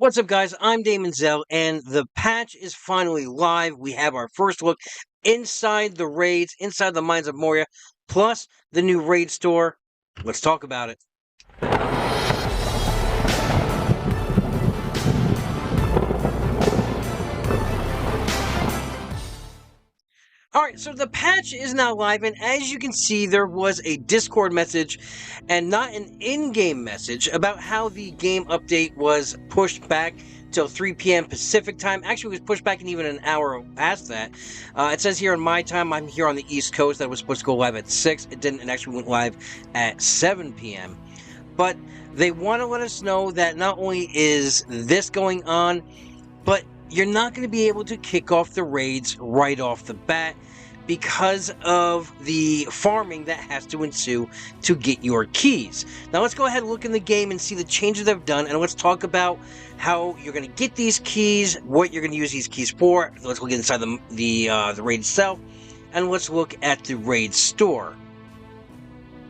What's up, guys? I'm Daemonxel, and the patch is finally live. We have our first look inside the raids, inside the Mines of Moria, plus the new raid store. Let's talk about it. Alright, so the patch is now live, and as you can see, there was a Discord message, and not an in-game message, about how the game update was pushed back till 3 p.m. Pacific time. Actually, it was pushed back in even an hour past that. It says here on my time, I'm here on the East Coast, that it was supposed to go live at 6. It didn't, it actually went live at 7 p.m. But they want to let us know that not only is this going on, but you're not going to be able to kick off the raids right off the bat because of the farming that has to ensue to get your keys. Now let's go ahead and look in the game and see the changes they've done, and let's talk about how you're going to get these keys, what you're going to use these keys for. Let's look inside the raid itself, and let's look at the raid store.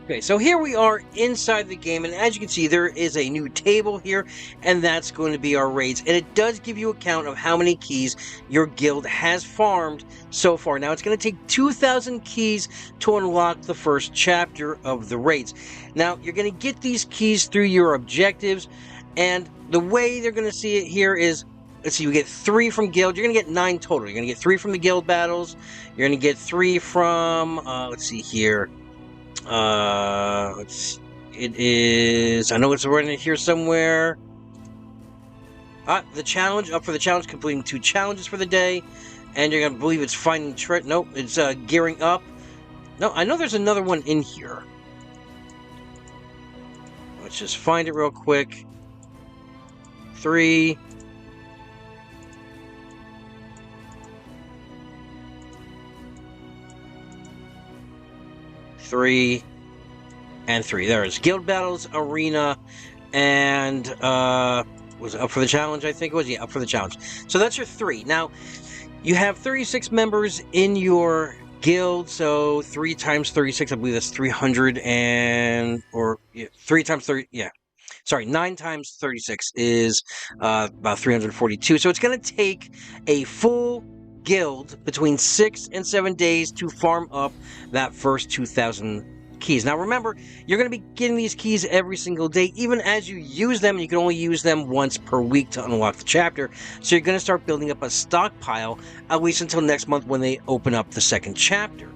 Okay, so here we are inside the game, and as you can see, there is a new table here, and that's going to be our raids. And it does give you a count of how many keys your guild has farmed so far. Now, it's going to take 2,000 keys to unlock the first chapter of the raids. Now, you're going to get these keys through your objectives, and the way they're going to see it here is, let's see, you get 3 from guild. You're going to get 9 total. You're going to get 3 from the guild battles. You're going to get 3 from, let's see here. It is, I know it's running here somewhere. The challenge, up for the challenge, completing 2 challenges for the day. And you're gonna believe it's finding nope, it's gearing up. No, I know there's another one in here. Let's just find it real quick. 3. And 3. There's Guild Battles, Arena, and was it up for the challenge? I think it was, yeah, up for the challenge. So that's your 3. Now, you have 36 members in your guild, so 3 times 36, I believe that's 300 and, or, yeah, 3 times 30, yeah. Sorry, 9 times 36 is about 342. So it's going to take a full guild between 6 and 7 days to farm up that first 2,000 keys. Now remember, you're going to be getting these keys every single day, even as you use them. You can only use them once per week to unlock the chapter, so you're going to start building up a stockpile, at least until next month when they open up the second chapter.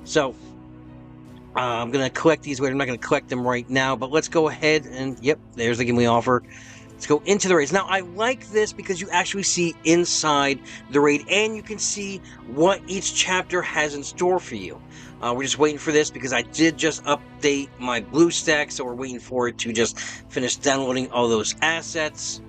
So I'm going to collect these. I'm not going to collect them right now, but let's go ahead and, yep, there's the giveaway offer. Let's go into the raids. Now, I like this because you actually see inside the raid, and you can see what each chapter has in store for you. We're just waiting for this because I did just update my BlueStack, so we're waiting for it to just finish downloading all those assets.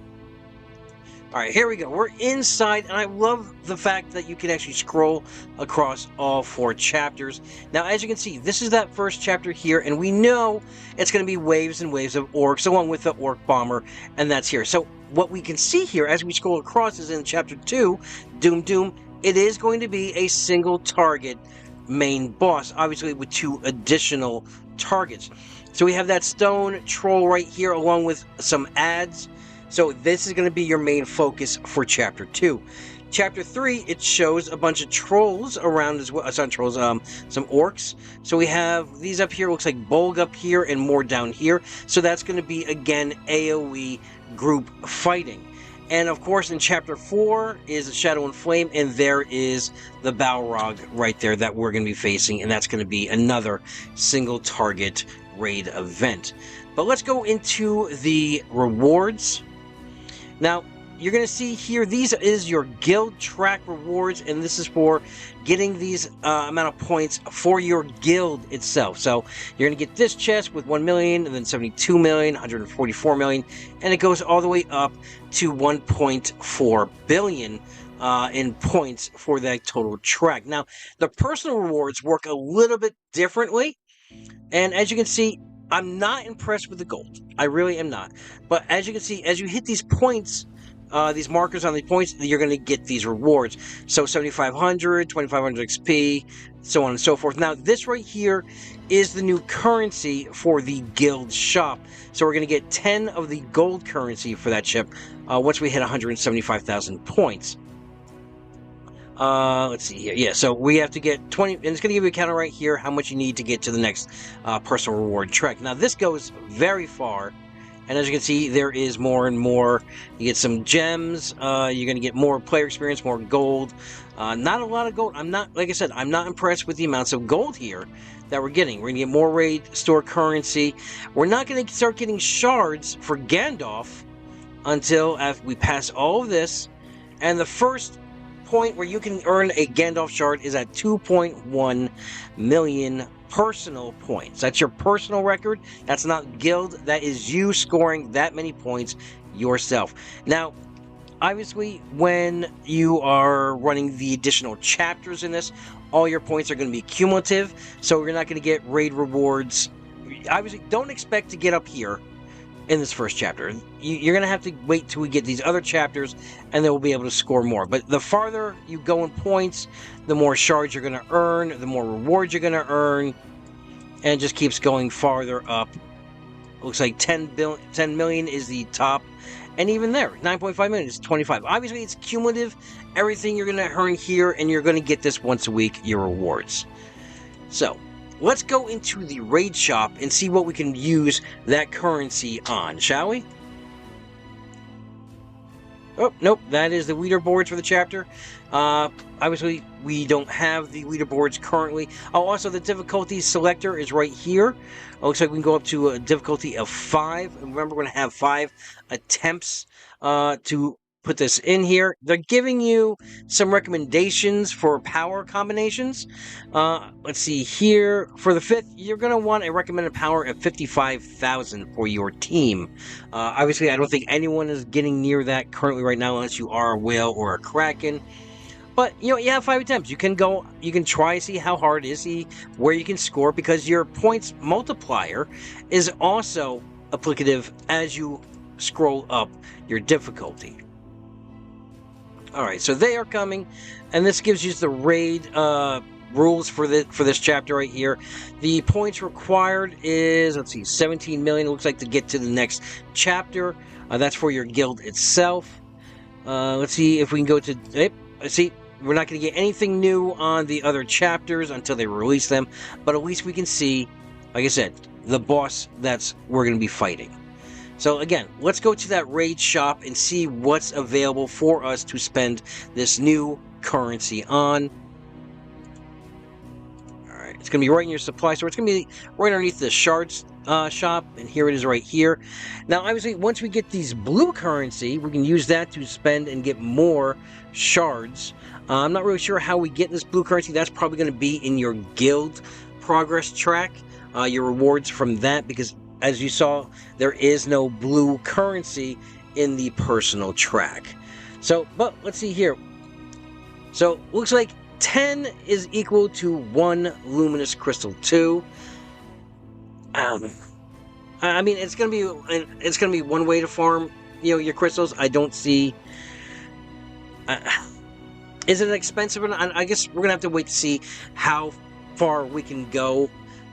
Alright, here we go. We're inside, and I love the fact that you can actually scroll across all 4 chapters. Now, as you can see, this is that first chapter here, and we know it's going to be waves and waves of orcs, along with the orc bomber, and that's here. So, what we can see here, as we scroll across, is in chapter 2, Doom, it is going to be a single target main boss, obviously with 2 additional targets. So we have that stone troll right here, along with some ads. So this is going to be your main focus for Chapter 2. Chapter 3, it shows a bunch of trolls around as well. Not trolls, some orcs. So we have these up here, looks like Bolg up here, and more down here. So that's going to be, again, AoE group fighting. And of course, in Chapter 4 is Shadow and Flame, and there is the Balrog right there that we're going to be facing, and that's going to be another single target raid event. But let's go into the rewards. Now, you're going to see here, these is your guild track rewards, and this is for getting these amount of points for your guild itself. So you're going to get this chest with 1 million, and then 72 million, 144 million, and it goes all the way up to 1.4 billion in points for that total track. Now, the personal rewards work a little bit differently, and as you can see, I'm not impressed with the gold. I really am not. But as you can see, as you hit these points, these markers on the points, you're going to get these rewards. So 7,500, 2,500 XP, so on and so forth. Now, this right here is the new currency for the guild shop. So we're going to get 10 of the gold currency for that ship once we hit 175,000 points. Let's see here. Yeah, so we have to get 20, and it's going to give you a counter right here how much you need to get to the next personal reward trek. Now, this goes very far, and as you can see, there is more and more. You get some gems, you're going to get more player experience, more gold. Not a lot of gold. Like I said, I'm not impressed with the amounts of gold here that we're getting. We're going to get more raid store currency. We're not going to start getting shards for Gandalf until after we pass all of this, and the first point where you can earn a Gandalf shard is at 2.1 million personal points. That's your personal record. That's not guild. That is you scoring that many points yourself. Now, obviously, when you are running the additional chapters in this, all your points are going to be cumulative, so you're not going to get raid rewards. Obviously, don't expect to get up here in this first chapter. You're going to have to wait till we get these other chapters, and then we'll be able to score more. But the farther you go in points, the more shards you're going to earn, the more rewards you're going to earn, and it just keeps going farther up. Looks like 10 million is the top, and even there, 9.5 million is 25. Obviously, it's cumulative. Everything you're going to earn here, and you're going to get this once a week, your rewards. So, let's go into the raid shop and see what we can use that currency on, shall we? Oh, nope, that is the leaderboards for the chapter. Obviously, we don't have the leaderboards currently. Oh, also, the difficulty selector is right here. It looks like we can go up to a difficulty of 5. And remember, we're going to have 5 attempts to put this in here. They're giving you some recommendations for power combinations. Let's see here. For the 5th, you're going to want a recommended power of 55,000 for your team. Obviously, I don't think anyone is getting near that currently right now unless you are a whale or a kraken. But, you know, you have 5 attempts. You can go, you can try, see how hard it is, see where you can score, because your points multiplier is also applicative as you scroll up your difficulty. Alright, so they are coming, and this gives you the raid rules for this chapter right here. The points required is, let's see, 17 million, it looks like, to get to the next chapter. That's for your guild itself. Let's see if we can go to... let's see, we're not going to get anything new on the other chapters until they release them, but at least we can see, like I said, the boss we're going to be fighting. So again, let's go to that raid shop and see what's available for us to spend this new currency on. Alright, it's going to be right in your supply store. It's going to be right underneath the shards shop, and here it is right here. Now, obviously, once we get these blue currency, we can use that to spend and get more shards. I'm not really sure how we get this blue currency. That's probably going to be in your guild progress track, your rewards from that, because as you saw, there is no blue currency in the personal track. So, but let's see here. So, looks like 10 is equal to 1 luminous crystal 2. I mean, it's gonna be one way to farm, you know, your crystals. I don't see. Is it expensive? I guess we're gonna have to wait to see how far we can go.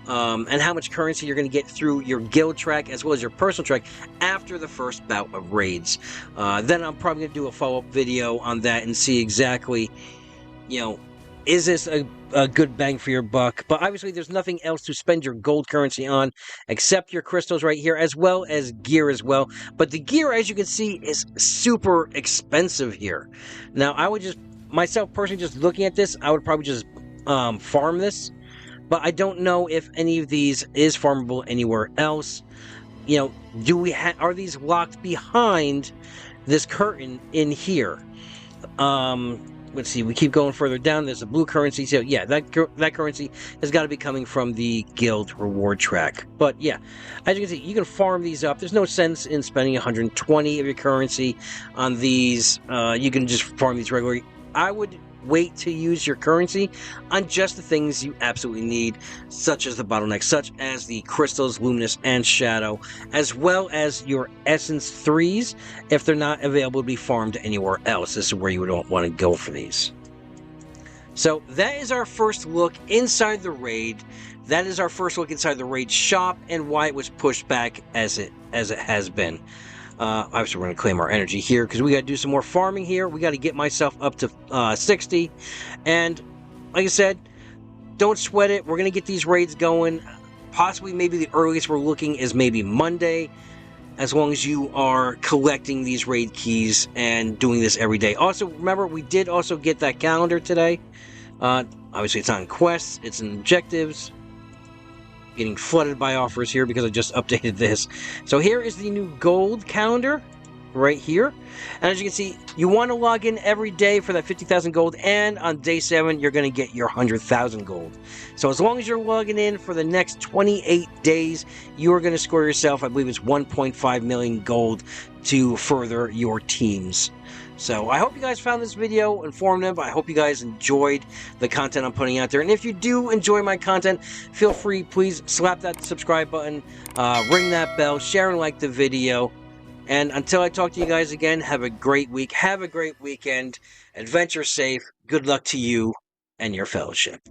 And how much currency you're going to get through your guild track as well as your personal track after the first bout of raids. Then I'm probably going to do a follow-up video on that and see exactly, you know, is this a good bang for your buck? But obviously there's nothing else to spend your gold currency on except your crystals right here, as well as gear as well. But the gear, as you can see, is super expensive here. Now, I would just, myself personally, just looking at this, I would probably just farm this. But I don't know if any of these is farmable anywhere else. You know, do we are these locked behind this curtain in here? Let's see. We keep going further down. There's a blue currency. So yeah, that currency has got to be coming from the guild reward track. But yeah, as you can see, you can farm these up. There's no sense in spending 120 of your currency on these. You can just farm these regularly. I would wait to use your currency on just the things you absolutely need, such as the bottlenecks, such as the crystals, luminous and shadow, as well as your essence 3s if they're not available to be farmed anywhere else. This is where you don't want to go for these. So that is our first look inside the raid. That is our first look inside the raid shop and why it was pushed back as it has been. Obviously, we're going to claim our energy here because we got to do some more farming here. We got to get myself up to 60. And like I said, don't sweat it. We're going to get these raids going. Possibly, maybe the earliest we're looking is maybe Monday, as long as you are collecting these raid keys and doing this every day. Also, remember, we did also get that calendar today. Obviously, it's on quests, it's in objectives. Getting flooded by offers here because I just updated this. So here is the new gold calendar right here. And as you can see, you want to log in every day for that 50,000 gold, and on day 7 you're going to get your 100,000 gold. So as long as you're logging in for the next 28 days, you are going to score yourself, I believe it's 1.5 million gold to further your teams. So I hope you guys found this video informative. I hope you guys enjoyed the content I'm putting out there. And if you do enjoy my content, feel free, please slap that subscribe button, ring that bell, share and like the video. And until I talk to you guys again, have a great week, have a great weekend, adventure safe, good luck to you and your fellowship.